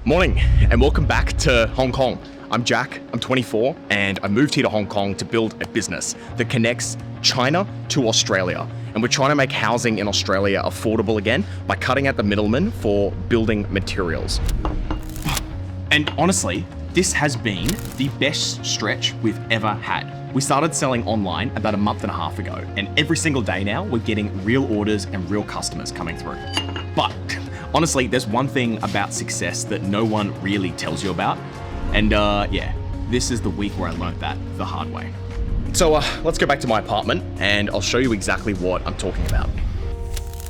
Morning and welcome back to Hong Kong. I'm Jack, I'm 24 and I moved here to Hong Kong to build a business that connects China to Australia. And we're trying to make housing in Australia affordable again by cutting out the middlemen for building materials. And honestly, this has been the best stretch we've ever had. We started selling online about a month and a half ago, and every single day now we're getting real orders and real customers coming through. But honestly, there's one thing about success that no one really tells you about. And yeah, this is the week where I learned that the hard way. So let's go back to my apartment and I'll show you exactly what I'm talking about.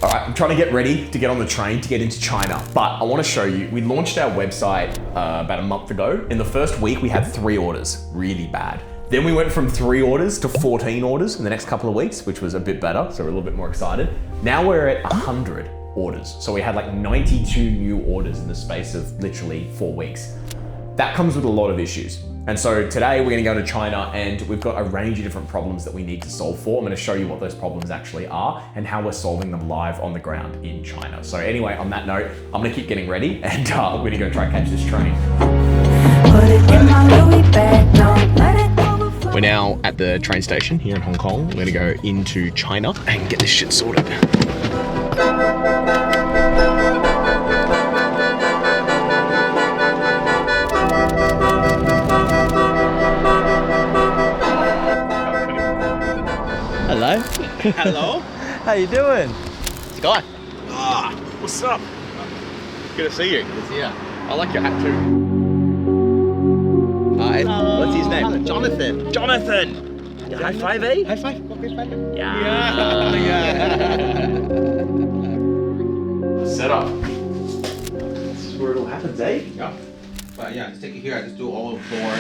All right, I'm trying to get ready to get on the train to get into China, but I want to show you, we launched our website about a month ago. In the first week, we had 3 orders, really bad. Then we went from 3 orders to 14 orders in the next couple of weeks, which was a bit better, so we're a little bit more excited. Now we're at 100 orders. So we had like 92 new orders in the space of literally 4 weeks. That comes with a lot of issues. And so today we're gonna go to China and we've got a range of different problems that we need to solve for. I'm gonna show you what those problems actually are and how we're solving them live on the ground in China. So anyway, on that note, I'm gonna keep getting ready and we're gonna go try and catch this train. We're now at the train station here in Hong Kong. We're gonna go into China and get this shit sorted. Hello. Hello. How you doing? Guy. Ah, what's up? Good to see you. Good to see you. I like your hat too. What's his name? Hello, Jonathan. Jonathan! High five, eh? High five. Okay, five. Set up. This is where it all happens, eh? Yeah. But yeah, just take it here. I just do all of the board.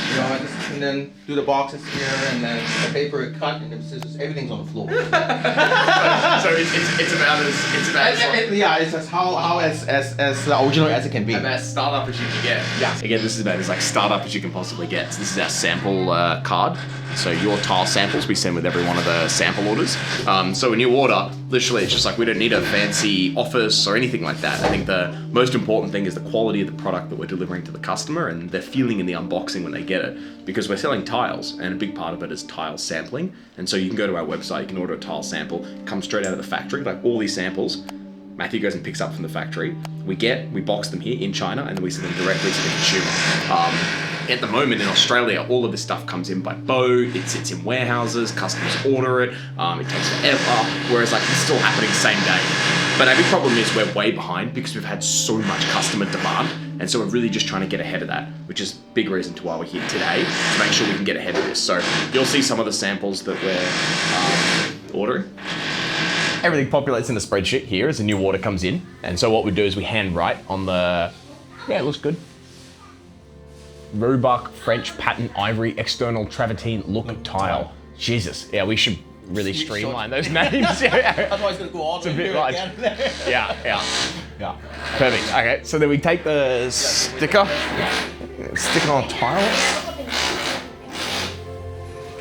You know, and then do the boxes here, and then the paper cut, and it's just everything's on the floor. So it's about Yeah, it's as how as original as it can be. as startup as you can get. Yeah. Again, this is about as like startup as you can possibly get. So this is our sample card. So your tile samples we send with every one of the sample orders. So when you order, literally it's just like we don't need a fancy office or anything like that. I think the most important thing is the quality of the product that we're delivering to the customer and their feeling in the unboxing when they get it. Because we're selling tiles and a big part of it is tile sampling. And so you can go to our website, you can order a tile sample, come straight out of the factory, like all these samples. Matthew goes and picks up from the factory. We box them here in China and then we send them directly to the consumer. At the moment in Australia, all of this stuff comes in by boat, it sits in warehouses, customers order it, it takes forever, whereas like it's still happening same day. But our big problem is we're way behind because we've had so much customer demand, and so we're really just trying to get ahead of that, which is a big reason to why we're here today, to make sure we can get ahead of this. So you'll see some of the samples that we're ordering. Everything populates in the spreadsheet here as a new order comes in, and so what we do is we hand write on the, yeah, it looks good. Roebuck French patent ivory external travertine look tile. Jesus, yeah, we should really streamline those names. Otherwise, it's gonna go all the way here again. Yeah. Perfect. Okay, so then we take the sticker, stick it on tile.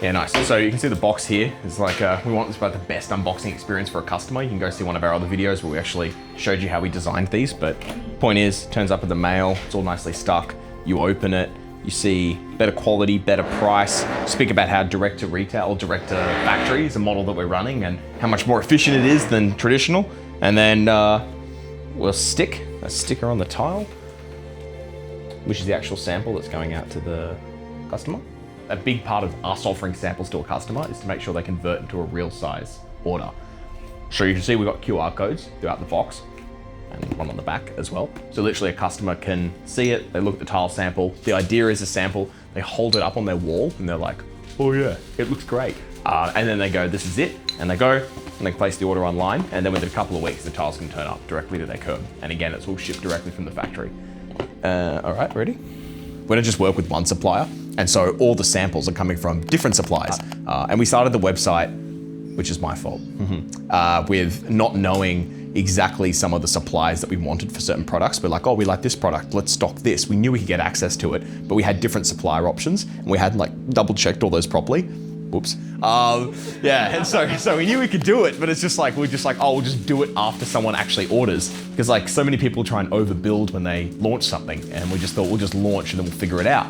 Yeah, nice. So you can see the box here. It's like, we want this about the best unboxing experience for a customer. You can go see one of our other videos where we actually showed you how we designed these, but point is, turns up with the mail, it's all nicely stuck. You open it, you see better quality, better price, speak about how direct to retail, direct to factory is a model that we're running and how much more efficient it is than traditional. And then we'll stick a sticker on the tile, which is the actual sample that's going out to the customer. A big part of us offering samples to a customer is to make sure they convert into a real size order. So you can see we've got QR codes throughout the box, and one on the back as well. So literally a customer can see it, they look at the tile sample, the idea is a sample, they hold it up on their wall and they're like, oh yeah, it looks great. And then they go, this is it, and they go and they place the order online, and then within a couple of weeks the tiles can turn up directly to their curb. And again, it's all shipped directly from the factory. All right, ready? We don't just work with one supplier, and so all the samples are coming from different suppliers. And we started the website, which is my fault, with not knowing exactly some of the supplies that we wanted for certain products. We're like, oh, we like this product, let's stock this. We knew we could get access to it, but we had different supplier options and we hadn't like double checked all those properly. Whoops. Yeah, and so we knew we could do it, but it's just like, we'll just do it after someone actually orders. Because like so many people try and overbuild when they launch something, and we just thought we'll just launch and then we'll figure it out.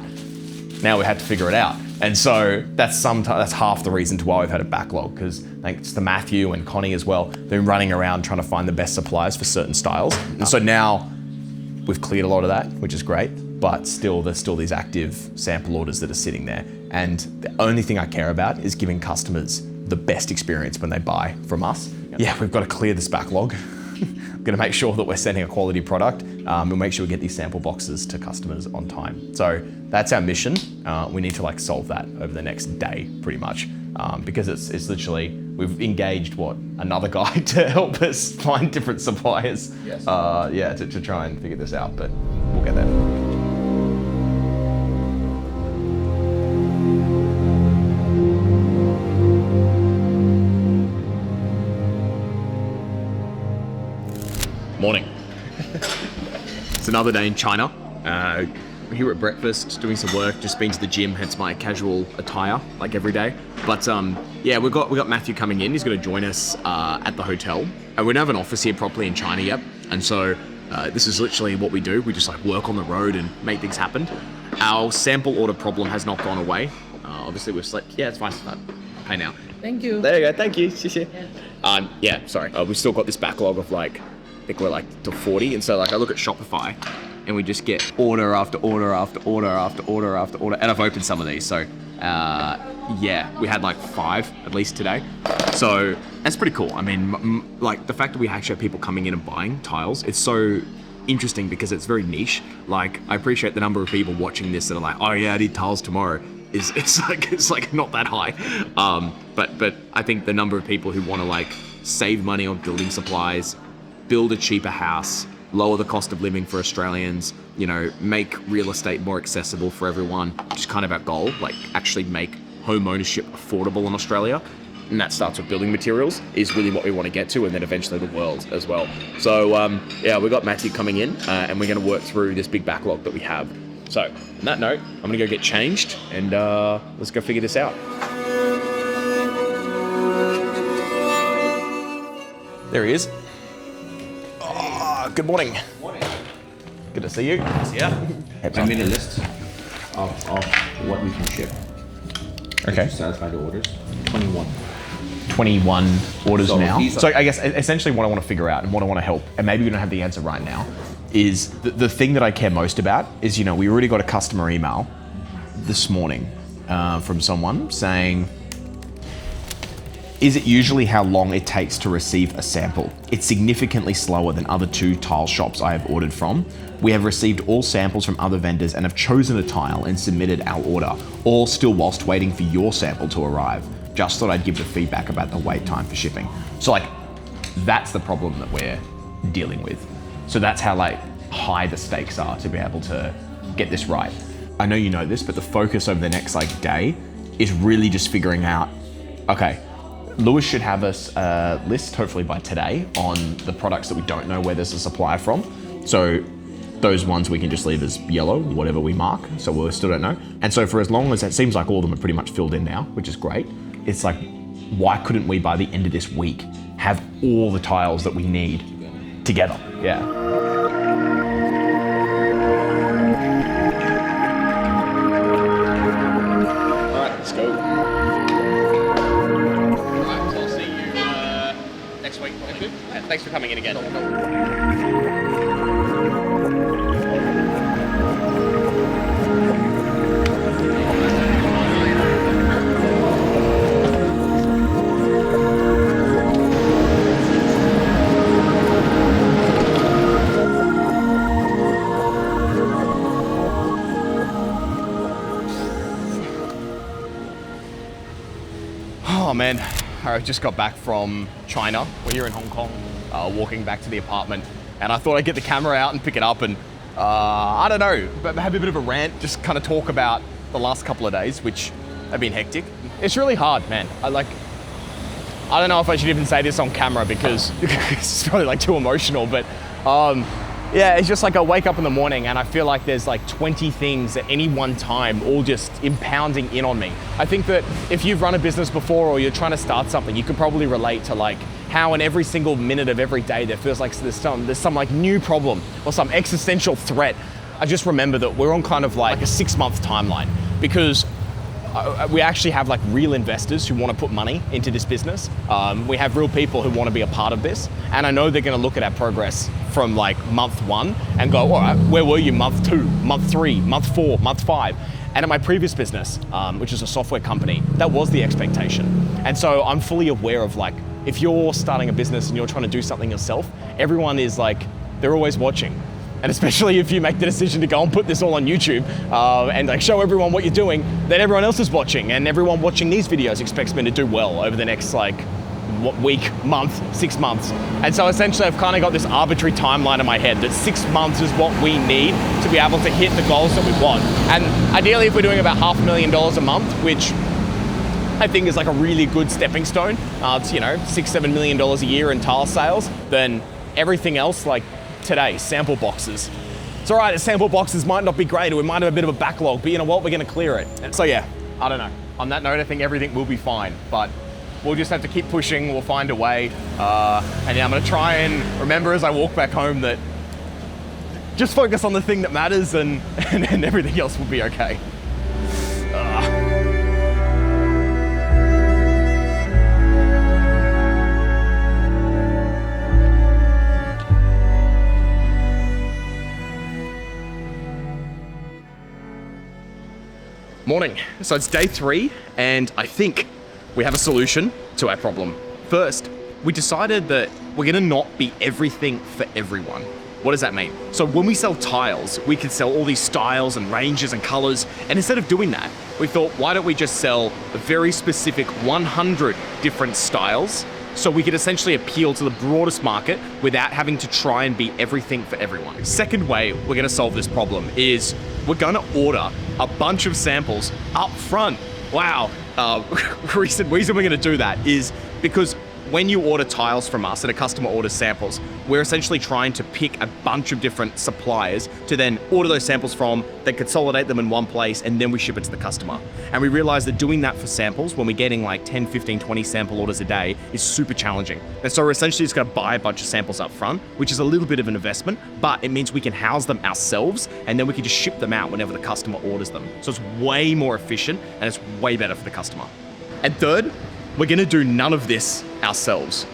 Now we had to figure it out. And so that's half the reason to why we've had a backlog, because thanks to Matthew and Connie as well, they've been running around trying to find the best suppliers for certain styles. And so now we've cleared a lot of that, which is great, but still there's still these active sample orders that are sitting there. And the only thing I care about is giving customers the best experience when they buy from us. Yeah, we've got to clear this backlog. Going to make sure that we're sending a quality product. We'll make sure we get these sample boxes to customers on time. So that's our mission. We need to like solve that over the next day, pretty much, because it's literally, we've engaged another guy to help us find different suppliers. Yes. Yeah, to try and figure this out, but we'll get there. Morning. It's another day in China. We're here at breakfast, doing some work, just been to the gym, hence my casual attire, like every day. But yeah, we got Matthew coming in. He's going to join us at the hotel. And we don't have an office here properly in China yet. And so this is literally what we do. We just like work on the road and make things happen. Our sample order problem has not gone away. Obviously we've slept. Yeah, it's fine. Pay now. Thank you. There you go. Thank you. Yeah, sorry. We've still got this backlog of like, I think we're like to 40, and so like I look at Shopify and we just get order after order after order after order after order, and I've opened some of these, so yeah, we had like 5 at least today, so that's pretty cool. I mean, like the fact that we actually have people coming in and buying tiles, it's so interesting because it's very niche. Like I appreciate the number of people watching this that are like, oh yeah, I need tiles tomorrow. It's like not that high, but I think the number of people who want to like save money on building supplies, build a cheaper house, lower the cost of living for Australians, you know, make real estate more accessible for everyone, which is kind of our goal, like actually make home ownership affordable in Australia. And that starts with building materials, is really what we want to get to, and then eventually the world as well. So yeah, we got Matthew coming in, and we're going to work through this big backlog that we have. So on that note, I'm going to go get changed, and let's go figure this out. There he is. Good morning. Morning. Good to see you. Yeah. I made a list of what we can ship. Okay. To satisfy the orders. 21 orders So now. these are- So I guess essentially what I want to figure out and what I want to help, and maybe we don't have the answer right now, is the thing that I care most about is, you know, we already got a customer email this morning from someone saying, is it usually how long it takes to receive a sample? It's significantly slower than other 2 tile shops I have ordered from. We have received all samples from other vendors and have chosen a tile and submitted our order, all still whilst waiting for your sample to arrive. Just thought I'd give the feedback about the wait time for shipping. So like, that's the problem that we're dealing with. So that's how like high the stakes are to be able to get this right. I know you know this, but the focus over the next like day is really just figuring out, okay, Lewis should have us a list, hopefully by today, on the products that we don't know where there's a supplier from. So those ones we can just leave as yellow, whatever we mark, so we still don't know. And so for as long as it seems like all of them are pretty much filled in now, which is great, it's like, why couldn't we by the end of this week have all the tiles that we need together? Yeah. All right, let's go. Next week. Thanks for coming in again. Oh man, I just got back from China. We're here in Hong Kong, walking back to the apartment, and I thought I'd get the camera out and pick it up and, I don't know, but have a bit of a rant, just kind of talk about the last couple of days, which have been hectic. It's really hard, man. I don't know if I should even say this on camera because it's probably like too emotional, but yeah, Yeah, it's just like I wake up in the morning and I feel like there's like 20 things at any one time all just impounding in on me. I think that if you've run a business before or you're trying to start something, you can probably relate to like how in every single minute of every day there feels like there's some like new problem or some existential threat. I just remember that we're on kind of like a 6-month timeline because we actually have like real investors who want to put money into this business. We have real people who want to be a part of this. And I know they're going to look at our progress from like month 1 and go, all right, where were you month 2, month 3, month 4, month 5? And at my previous business, which is a software company, that was the expectation. And so I'm fully aware of like, if you're starting a business and you're trying to do something yourself, everyone is like, they're always watching. And especially if you make the decision to go and put this all on YouTube and like show everyone what you're doing, then everyone else is watching, and everyone watching these videos expects me to do well over the next like week, month, 6 months. And so essentially I've kind of got this arbitrary timeline in my head that 6 months is what we need to be able to hit the goals that we want. And ideally if we're doing about $500,000 a month, which I think is like a really good stepping stone, it's, you know, $6-7 million a year in tile sales, then everything else, like today, sample boxes. It's all right, the sample boxes might not be great, or we might have a bit of a backlog, but you know what, we're gonna clear it. And so yeah, I don't know. On that note, I think everything will be fine, but we'll just have to keep pushing, we'll find a way. And yeah, I'm gonna try and remember as I walk back home that just focus on the thing that matters and everything else will be okay. Morning. So it's day 3, and I think we have a solution to our problem. First, we decided that we're gonna not be everything for everyone. What does that mean? So when we sell tiles, we can sell all these styles and ranges and colors, and instead of doing that, we thought, why don't we just sell a very specific 100 different styles so we could essentially appeal to the broadest market without having to try and be everything for everyone. Second way we're gonna solve this problem is we're gonna order a bunch of samples up front. Wow, reason we're gonna do that is because when you order tiles from us and a customer orders samples, we're essentially trying to pick a bunch of different suppliers to then order those samples from, then consolidate them in one place, and then we ship it to the customer. And we realized that doing that for samples, when we're getting like 10, 15, 20 sample orders a day, is super challenging. And so we're essentially just gonna buy a bunch of samples up front, which is a little bit of an investment, but it means we can house them ourselves, and then we can just ship them out whenever the customer orders them. So it's way more efficient, and it's way better for the customer. And third, we're gonna do none of this ourselves.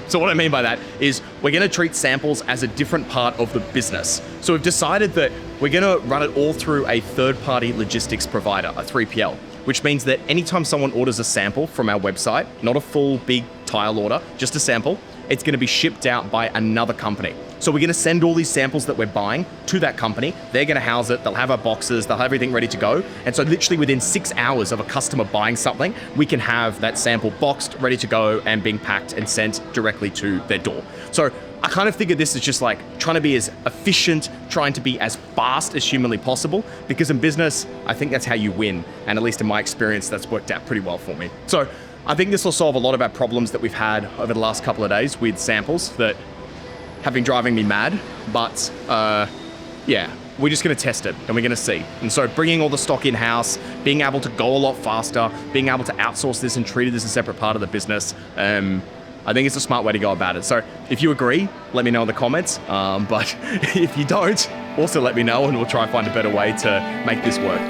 So what I mean by that is we're gonna treat samples as a different part of the business. So we've decided that we're gonna run it all through a third-party logistics provider, a 3PL, which means that anytime someone orders a sample from our website, not a full big tile order, just a sample, it's gonna be shipped out by another company. So we're gonna send all these samples that we're buying to that company. They're gonna house it, they'll have our boxes, they'll have everything ready to go. And so literally within 6 hours of a customer buying something, we can have that sample boxed, ready to go, and being packed and sent directly to their door. So I kind of figured this is just like trying to be as efficient, trying to be as fast as humanly possible, because in business, I think that's how you win. And at least in my experience, that's worked out pretty well for me. So I think this will solve a lot of our problems that we've had over the last couple of days with samples that have been driving me mad, but yeah, we're just gonna test it and we're gonna see. And so bringing all the stock in-house, being able to go a lot faster, being able to outsource this and treat it as a separate part of the business, I think it's a smart way to go about it. So if you agree, let me know in the comments, but if you don't, also let me know and we'll try and find a better way to make this work.